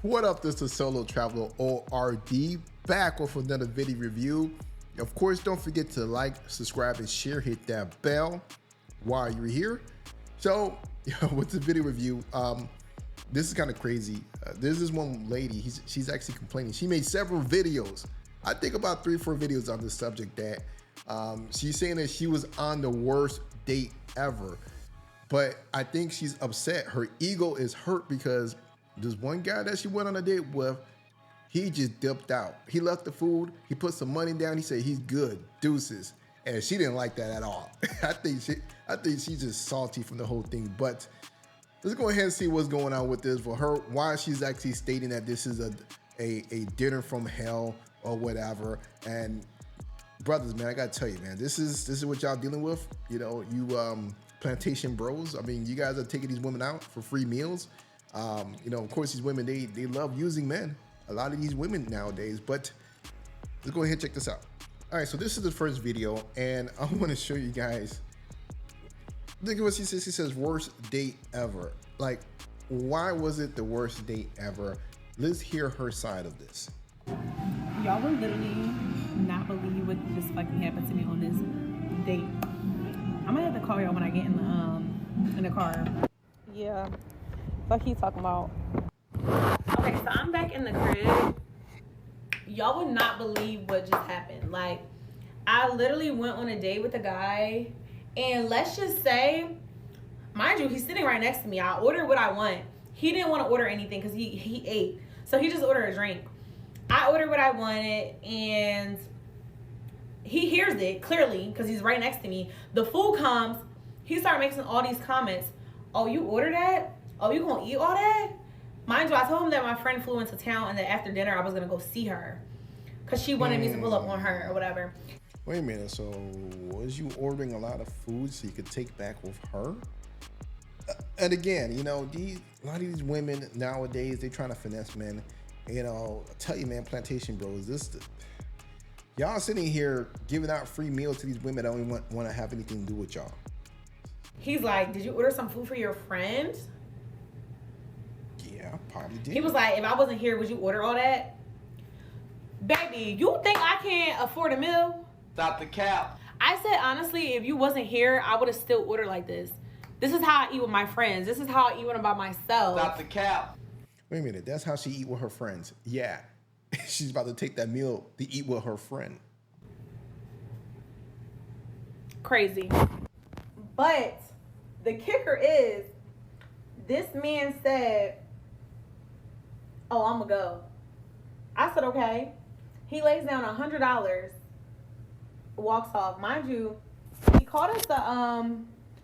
What up, this is Solo Traveler ORD, back with another video review. Of course, don't forget to like, subscribe, and share. Hit that bell while you're here. So, with the video review, this is kind of crazy. There's this one lady, she's actually complaining. She made several videos, I think about 3 or 4 videos on this subject, that she's saying that she was on the worst date ever. But I think she's upset. Her ego is hurt because this one guy that she went on a date with, he just dipped out. He left the food, he put some money down, he said he's good, deuces. And she didn't like that at all. I think she's just salty from the whole thing. But let's go ahead and see what's going on with this for her, why she's actually stating that this is a dinner from hell or whatever. And brothers, man, I gotta tell you, man, this is what y'all dealing with. You know, you plantation bros. I mean, you guys are taking these women out for free meals. You know, of course, these women, they love using men. A lot of these women nowadays, but let's go ahead and check this out. All right, so this is the first video, and I want to show you guys. Look at what she says. She says, worst date ever. Like, why was it the worst date ever? Let's hear her side of this. Y'all will literally not believe what just fucking happened to me on this date. I'm gonna have to call y'all when I get in the car. Yeah, fuck he talking about. Okay, so I'm back in the crib. Y'all would not believe what just happened. Like, I literally went on a date with a guy, and let's just say, mind you, he's sitting right next to me. I ordered what I want. He didn't want to order anything because he ate, so he just ordered a drink. I ordered what I wanted, and he hears it clearly because he's right next to me. The food comes, he started making all these comments. Oh, you ordered that? Oh, you gonna eat all that? Mind you, I told him that my friend flew into town and that after dinner I was gonna go see her because she wanted me to pull up on her or whatever. Wait a minute, so was you ordering a lot of food so you could take back with her? And again, you know, a lot of these women nowadays, they trying to finesse men. You know, I tell you, man, plantation bros, y'all sitting here giving out free meals to these women that don't even want to have anything to do with y'all. He's like, did you order some food for your friend? Yeah, probably did. He was like, if I wasn't here, would you order all that? Baby, you think I can't afford a meal? Stop the cap. I said, honestly, if you wasn't here, I would have still ordered like this. This is how I eat with my friends. This is how I eat when I'm by myself. Stop the cap. Wait a minute, that's how she eat with her friends. Yeah, she's about to take that meal to eat with her friend. Crazy. But the kicker is, this man said, oh, I'm gonna go. I said, okay. He lays down $100, walks off. Mind you, he called us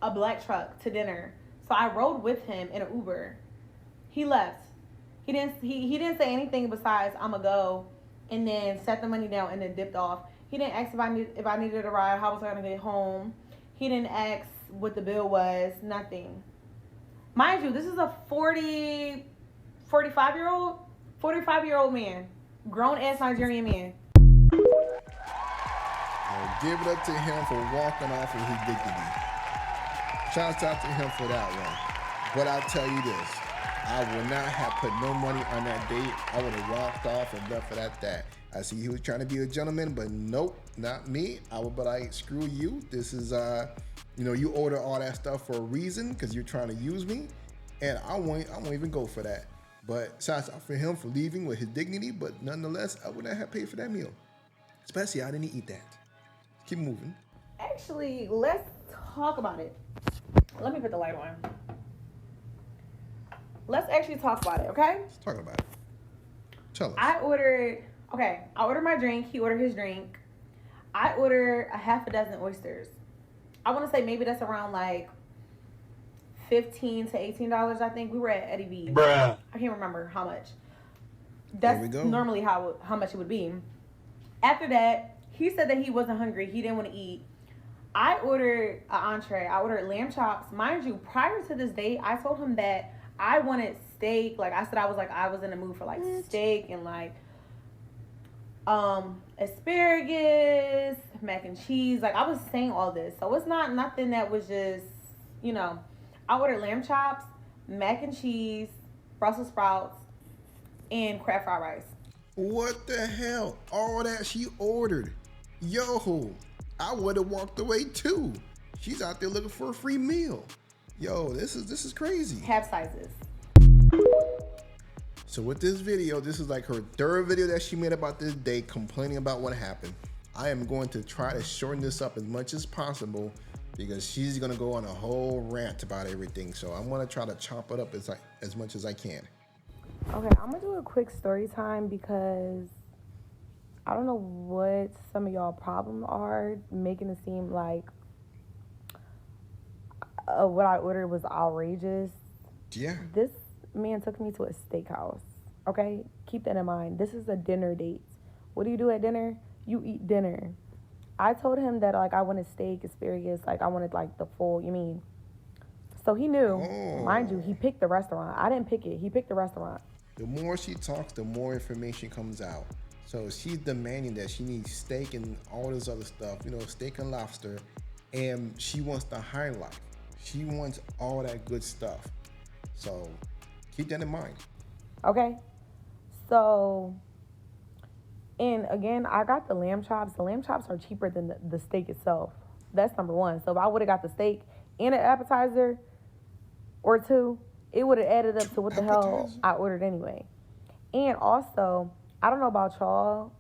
a black truck to dinner. So I rode with him in an Uber. He left. He didn't say anything besides I'm gonna go, and then set the money down and then dipped off. He didn't ask if I needed a ride, how was I gonna get home. He didn't ask what the bill was, nothing. Mind you, this is a 45-year-old man, grown ass Nigerian man. Give it up to him for walking off with his dignity. Shouts out to him for that one. But I'll tell you this, I would not have put no money on that date. I would have walked off and left it at that. I see he was trying to be a gentleman, but nope, not me. I would be like, screw you. This is, you know, you order all that stuff for a reason because you're trying to use me, and I won't even go for that. But shouts out for him for leaving with his dignity, but nonetheless, I would not have paid for that meal. Especially, I didn't eat that. Keep moving. Actually, let's talk about it. Let me put the light on. Let's actually talk about it, okay? Let's talk about it. Tell us. I ordered my drink. He ordered his drink. I ordered a half a dozen oysters. I want to say maybe that's around like $15 to $18, I think. We were at Eddie V's. Bruh. I can't remember how much. That's normally how much it would be. After that, he said that he wasn't hungry. He didn't want to eat. I ordered an entree. I ordered lamb chops. Mind you, prior to this date, I told him that I wanted steak. Like I said, I was in the mood for like steak and like asparagus, mac and cheese. Like I was saying all this. So it's not nothing that was just, you know, I ordered lamb chops, mac and cheese, Brussels sprouts, and crab fried rice. What the hell? All that she ordered. Yo, I would have walked away too. She's out there looking for a free meal. Yo, this is crazy. Half sizes. So with this video, this is like her third video that she made about this day, complaining about what happened. I am going to try to shorten this up as much as possible because she's gonna go on a whole rant about everything. So I'm gonna try to chop it up as much as I can. Okay, I'm gonna do a quick story time because I don't know what some of y'all problems are, making it seem like what I ordered was outrageous. Yeah. This man took me to a steakhouse. Okay, keep that in mind. This is a dinner date. What do you do at dinner? You eat dinner. I told him that like I wanted steak, asparagus, like I wanted like the full. So he knew. Oh. Mind you, he picked the restaurant. I didn't pick it. He picked the restaurant. The more she talks, the more information comes out. So she's demanding that she needs steak and all this other stuff, steak and lobster, and she wants the highlight. She wants all that good stuff. So keep that in mind. Okay. So, and again, I got the lamb chops. The lamb chops are cheaper than the steak itself. That's number one. So if I would have got the steak and an appetizer or two, it would have added up to what the hell I ordered anyway. And also, I don't know about y'all,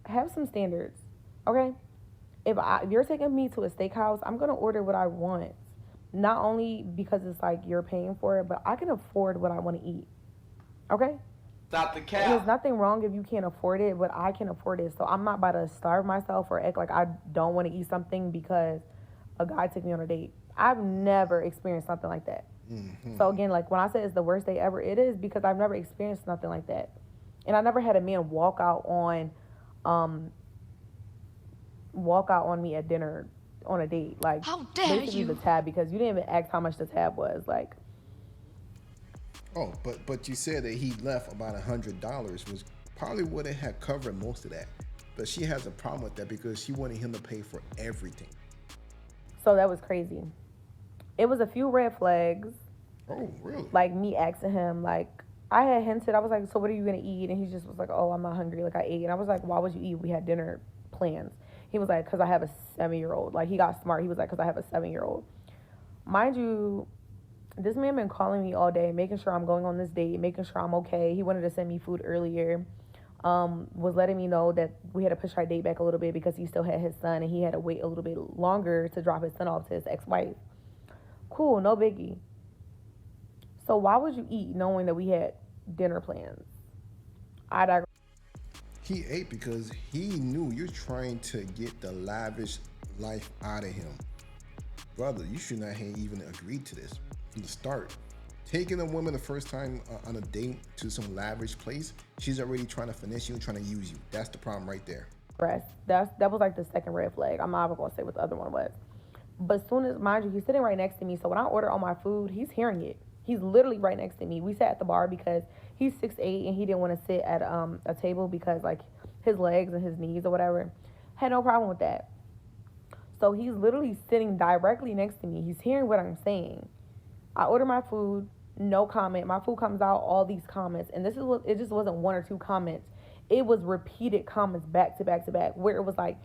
have some standards, okay? If you're taking me to a steakhouse, I'm going to order what I want. Not only because it's like you're paying for it, but I can afford what I want to eat, okay? Stop the cap. There's nothing wrong if you can't afford it, but I can afford it. So I'm not about to starve myself or act like I don't want to eat something because a guy took me on a date. I've never experienced something like that. Mm-hmm. So again, like when I say it's the worst day ever, it is because I've never experienced nothing like that. And I never had a man walk out on me at dinner on a date. Like, how dare basically you? The tab, because you didn't even ask how much the tab was. Like, oh, but you said that he left about $100, was probably would have had covered most of that. But she has a problem with that because she wanted him to pay for everything. So that was crazy. It was a few red flags. Oh, really? Like me asking him, like, I had hinted, I was like, so what are you going to eat? And he just was like, oh, I'm not hungry. Like, I ate. And I was like, why would you eat? We had dinner plans. He was like, because I have a 7-year-old. Like, he got smart. He was like, because I have a 7-year-old. Mind you, this man been calling me all day, making sure I'm going on this date, making sure I'm okay. He wanted to send me food earlier. Was letting me know that we had to push our date back a little bit because he still had his son and he had to wait a little bit longer to drop his son off to his ex-wife. Cool, no biggie. So why would you eat knowing that we had dinner plans? I digress. He ate because he knew you're trying to get the lavish life out of him. Brother, you should not have even agreed to this from the start. Taking a woman the first time on a date to some lavish place, she's already trying to finesse you and trying to use you. That's the problem right there. That was like the second red flag. I'm not even going to say what the other one was. But as soon as, mind you, he's sitting right next to me. So when I order all my food, he's hearing it. He's literally right next to me. We sat at the bar because he's 6'8" and he didn't want to sit at a table because like his legs and his knees or whatever. Had no problem with that. So he's literally sitting directly next to me. He's hearing what I'm saying. I order my food, no comment. My food comes out, all these comments. And it just wasn't one or two comments. It was repeated comments back to back to back where it was like,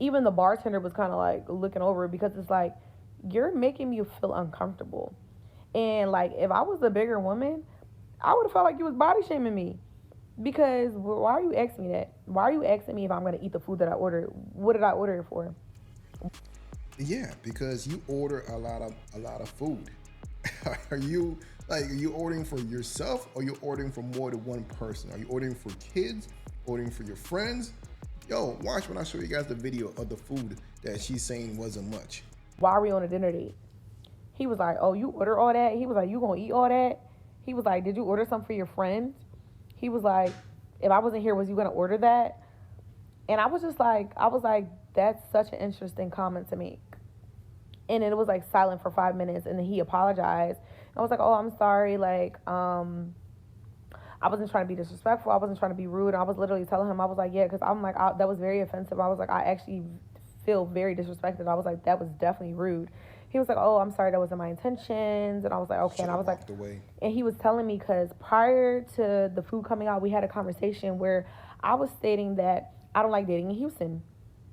even the bartender was kind of like looking over because it's like, you're making me feel uncomfortable. And like, if I was a bigger woman, I would have felt like you was body shaming me. Because why are you asking me that? Why are you asking me if I'm going to eat the food that I ordered? What did I order it for? Yeah, because you order a lot of food. Are you ordering for yourself or you ordering for more than one person? Are you ordering for kids? Ordering for your friends? Yo, watch when I show you guys the video of the food that she's saying wasn't much. Why are we on a dinner date? He was like, oh, you order all that? He was like, you gonna eat all that? He was like, did you order something for your friends? He was like, if I wasn't here, was you gonna order that? And I was like, that's such an interesting comment to make. And then it was like silent for 5 minutes and then he apologized. I was like, oh, I'm sorry. Like, I wasn't trying to be disrespectful. I wasn't trying to be rude. And I was literally telling him, I was like, yeah, because I'm like, that was very offensive. I was like, I actually feel very disrespected. I was like, that was definitely rude. He was like, oh, I'm sorry, that wasn't my intentions. And I was like, okay. And I was like, and he was telling me, because prior to the food coming out, we had a conversation where I was stating that I don't like dating in Houston.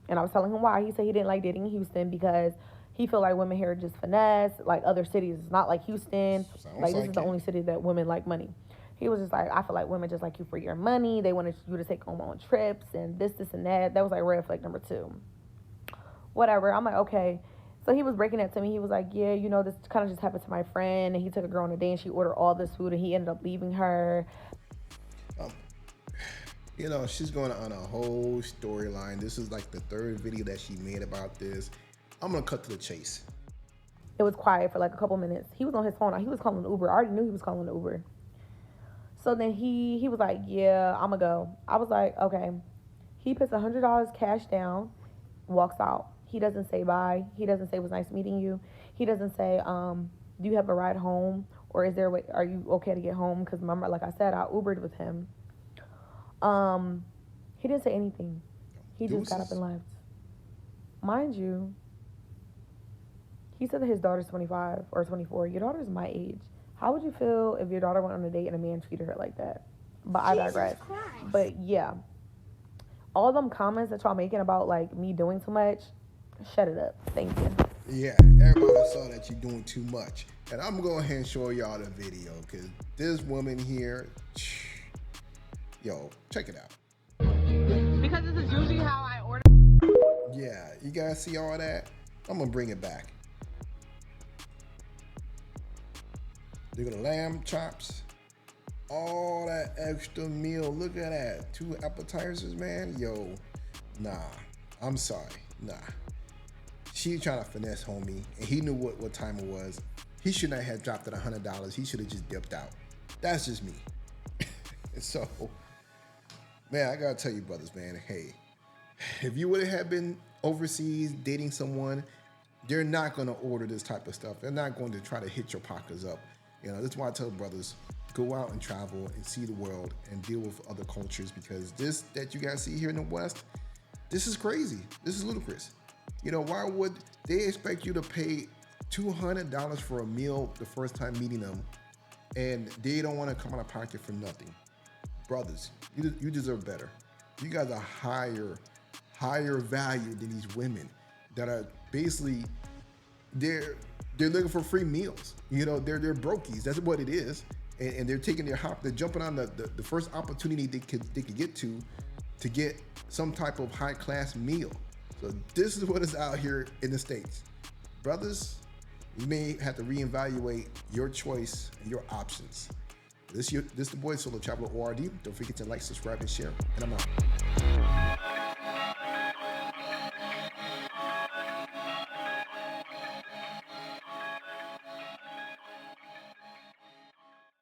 And I was telling him why. He said he didn't like dating in Houston because he felt like women here are just finesse, like other cities. It's not like Houston. Like this is the only city that women like money. He was just like, I feel like women just like you for your money. They wanted you to take them on trips and this, and that. That was like red flag number 2. Whatever. I'm like, okay. So he was breaking that to me. He was like, yeah, you know, this kind of just happened to my friend. And he took a girl on a date and she ordered all this food and he ended up leaving her. You know, she's going on a whole storyline. This is like the 3rd video that she made about this. I'm going to cut to the chase. It was quiet for like a couple minutes. He was on his phone. He was calling Uber. I already knew he was calling the Uber. So then he was like, yeah, I'm going to go. I was like, okay. He puts $100 cash down, walks out. He doesn't say bye. He doesn't say it was nice meeting you. He doesn't say, do you have a ride home? Or is there a way, are you okay to get home? Because remember, like I said, I Ubered with him. He didn't say anything. He just got up and left. Mind you, he said that his daughter's 25 or 24. Your daughter's my age. How would you feel if your daughter went on a date and a man treated her like that? But I digress. But yeah, all them comments that y'all making about like me doing too much, shut it up. Thank you. Yeah, everybody saw that you're doing too much. And I'm going to go ahead and show y'all the video because this woman here, yo, check it out. Because this is usually how I order. Yeah, you guys see all that? I'm going to bring it back. They're going to lamb chops, all that extra meal. Look at that. 2 appetizers, man. Yo, nah, I'm sorry. Nah. She trying to finesse homie, and he knew what time it was. He should not have dropped it $100. He should have just dipped out. That's just me. So, man, I gotta tell you, brothers, man, hey, if you would have been overseas dating someone, they're not gonna order this type of stuff. They're not going to try to hit your pockets up. You know, that's why I tell brothers, go out and travel and see the world and deal with other cultures, because this that you guys see here in the West, this is crazy. This is ludicrous. You know, why would they expect you to pay $200 for a meal the first time meeting them, and they don't want to come out of pocket for nothing? Brothers, you deserve better. You guys are higher value than these women that are basically, they're looking for free meals. You know, they're brokies. That's what it is. And they're taking they're jumping on the first opportunity they could get to get some type of high class meal. So this is what is out here in the States. Brothers, you may have to reevaluate your choice and your options. This the boy Solo Traveler ORD. Don't forget to like, subscribe, and share. And I'm out.